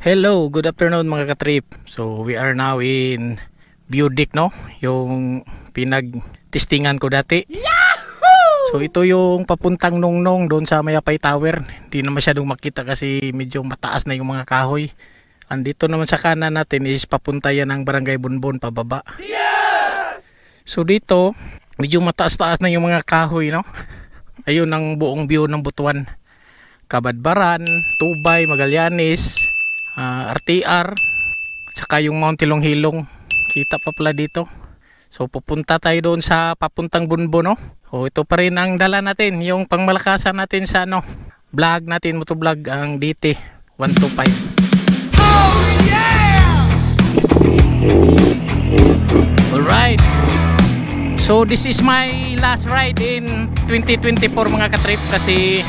Hello, good afternoon mga katrip. So we are now in Budik, no? Yung pinag-testingan ko dati. Yahoo! So ito yung papuntang Nongnong doon sa Mayapay Tower. Hindi na masyadong makita kasi medyo mataas na yung mga kahoy. Andito naman sa kanan natin is papunta yan ng Barangay Bunbon pababa. Yes! So dito medyo mataas-taas na yung mga kahoy, no? Ayun ang buong view ng Butuan. Kabadbaran, Tubay, Magallanes, RTR, saka yung Mount Hilong-Hilong kita pa pala dito. So pupunta tayo doon sa papuntang Bunbon, no? O ito pa rin ang dala natin, yung pangmalakasan natin sa vlog natin, motovlog, ang DT 125. Oh yeah! Alright, so this is my last ride in 2024 mga katrip, kasi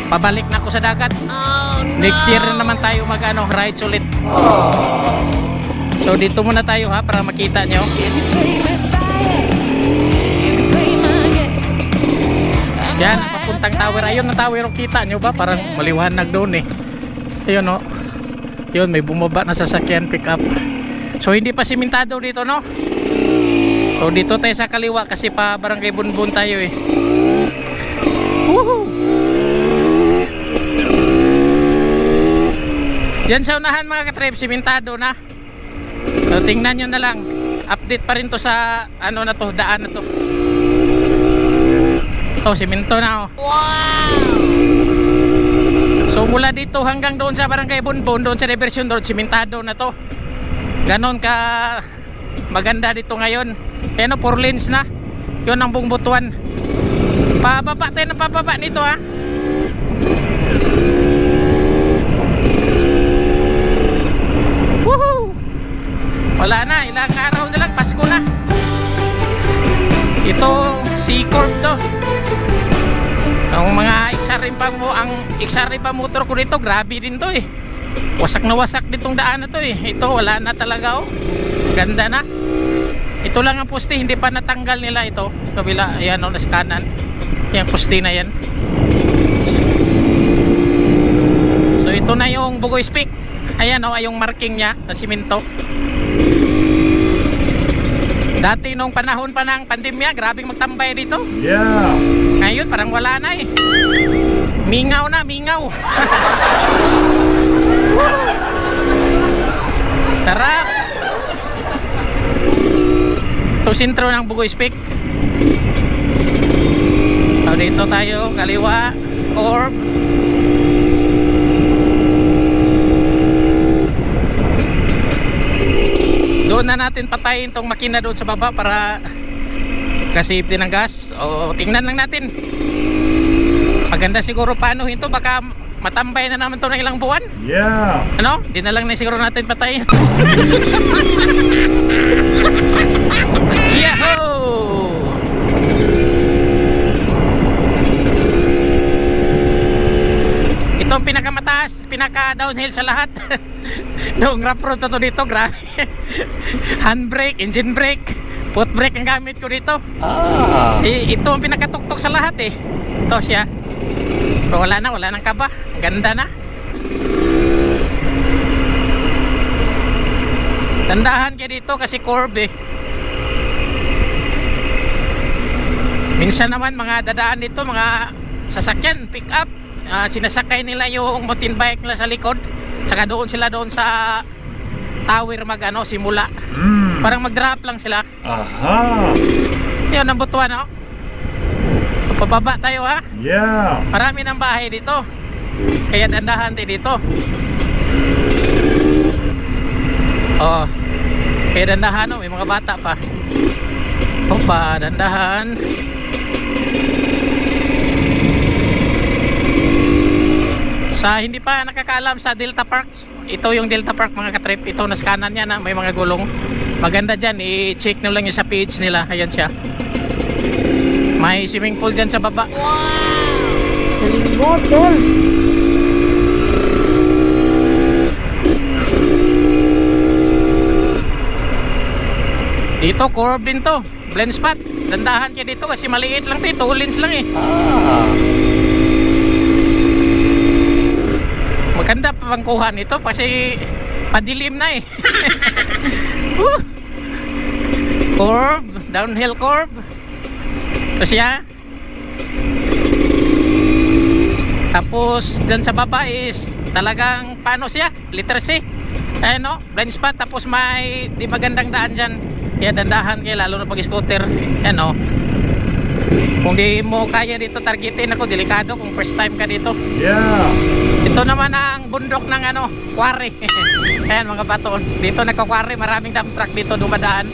pabalik na ako sa dagat. Oh, no. Next year na naman tayo ride ulit. Oh. So dito muna tayo ha, para makita nyo. Yan, papuntang tower. Ayun na tower, kita nyo ba? Parang maliwanag doon eh. Ayun no. Yun, may bumaba na sasakyan, pick up. So hindi pa simentado dito, no? So dito tayo sa kaliwa kasi pa Barangay Bunbon tayo eh. Woohoo! Yan sa unahan mga katrip, simentado na. So tingnan nyo na lang. Update pa rin to sa na to, daan na to. Ito, simento na oh. Wow! So mula dito hanggang doon sa Barangay Bunbon, doon sa Diversion Road, simentado na to. Ganon ka maganda dito ngayon. Ayan o, 4 lanes na. Yun ang buong Butuan. Pababa tayo ng pababa nito ha. Wala na, ilang araw na lang, Pasko na. Ito, C-Corp to. Ang mga XR pa motor ko dito, grabe din to eh. Wasak na wasak ditong daan na to eh. Ito, wala na talaga oh. Ganda na. Ito lang ang poste, hindi pa natanggal nila ito. Kabila, ayan o, nasa kanan. Yung poste na yan. So ito na yung Bugoy Peak. Ayan o, yung marking nya na simento. Dati nung panahon pa ng pandemya, grabing magtambay dito. Yeah. Ngayon parang wala na eh. Mingaw na, mingaw. Sarap. Ito sentro ng Bugoy Peak. So dito tayo, kaliwa, orb. Doon na natin patayin tong makina doon sa baba para kasi ng gas. O tingnan lang natin. Maganda siguro paano ito, baka matambay na naman to ng ilang buwan. Yeah. Ano? Di na lang na siguro natin patayin. Yahoo! Ito ang pinakamataas, pinaka downhill sa lahat. Long rough road to dito, grabe. Handbrake, engine brake, foot brake ang gamit ko dito. Ito ang pinakatuktok sa lahat eh. Ito siya. Pero wala nang kaba. Ang ganda na. Tandahan kayo dito kasi curve eh. Minsan naman mga dadaan dito, mga sasakyan, pick up, sinasakay nila yung mountain bike nila sa likod. Saka doon sila doon sa tower simula. Parang mag-drop lang sila. Aha. Yun ang Butuan oh. Pababa tayo ha. Yeah. Marami ng bahay dito. Kaya dandahan tayo dito. Oh. Kaya dandahan oh, may mga bata pa. Opa, dandahan. Sa hindi pa nakakaalam sa Delta Park, ito yung Delta Park mga katrip. Ito nasa kanan niya na may mga gulong. Maganda dyan, i-check nyo lang yung sa page nila. Ayan siya. May swimming pool dyan sa baba. Wow! Dito curve din to, blind spot. Dandahan kayo dito kasi maliit lang to, 2 lanes lang eh. Maganda pa bang kuha nito kasi padilim na eh. Woo! Curve, downhill curve. Ito siya. Tapos dyan sa baba is talagang paano siya? Letter C. Ayan o, blind spot. Tapos may di magandang daan dyan. Kaya dandahan kayo lalo na pag scooter. Ayan o. Kung di mo kaya dito targetin ako, delikado kung first time ka dito. Yeah. Ito naman ang bundok ng ano, quarry. Ayan mga bato. Dito nagka-quarry, maraming dump truck dito dumadaan.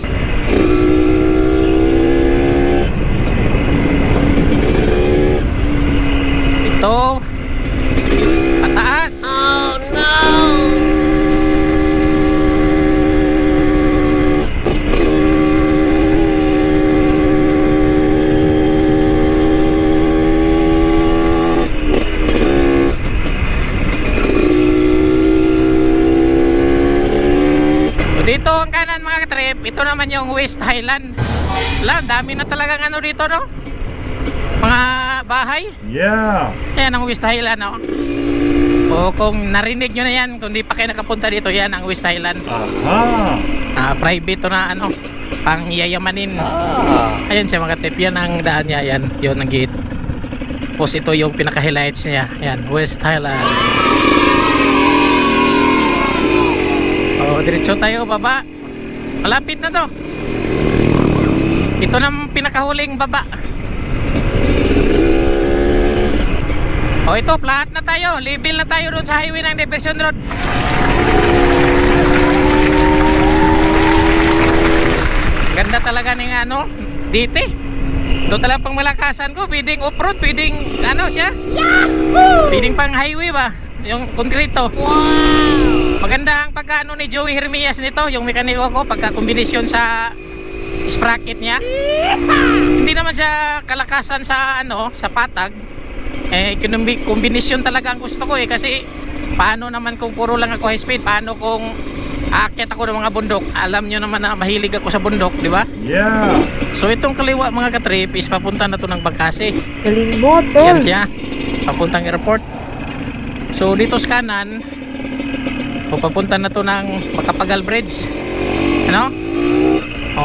Ito pataas. Oh no. Dito ang kanan mga katrip, ito naman yung West Highland. Wala, dami na talagang ano dito no? Mga bahay. Yeah. Yan ang West Highland no? O kung narinig nyo na yan, kung di pa kayo nakapunta dito, yan ang West Highland. Aha. Private to na ano, pang yayamanin. Ayan siya mga katrip, yan ang daan niya, yan, yun ang gate. Tapos ito yung pinaka-highlights niya, yan, West Highland. Diretso tayo baba. Malapit na to. Ito na pinakahuling baba. Ito flat na tayo. Level na tayo doon sa highway ng Diversion Road. Ganda talaga ng ano dito. Ito talaga pang malakasan ko. Pwedeng off-road, pwedeng ano siya. Yahoo! Pwedeng pang highway ba? Yung konkreto. Wow! Maganda ang pagkaano ni Joey Hermias nito, yung mekaniko ko, pagka-kombinasyon sa sprocket niya. Hindi naman siya kalakasan sa ano, sa patag. Kombinasyon talaga ang gusto ko kasi paano naman kung puro lang ako high speed, paano kung aakyat ako ng mga bundok. Alam nyo naman na mahilig ako sa bundok, di ba? Yeah. So itong kaliwa mga katrip is papunta na to ng Bagkasi. Galing mo, tol. Yan siya, papuntang airport. So dito sa kanan, papunta na to ng Macapagal Bridge. Ano?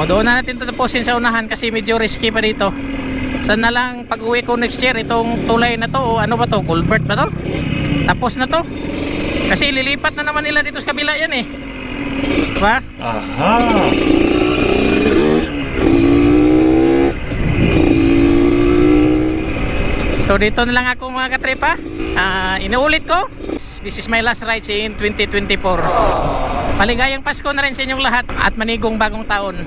Doon na natin tatapusin sa unahan kasi medyo risky pa dito. Sana lang pag uwi ko next year, itong tulay na to, o ano ba to, culvert ba to? Tapos na to. Kasi ililipat na naman nila dito sa kabila yan eh. Diba? Aha. So dito na lang ako mga katripa. Inuulit ko, this is my last ride in 2024. Maligayang Pasko na rin sa inyong lahat at manigong bagong taon.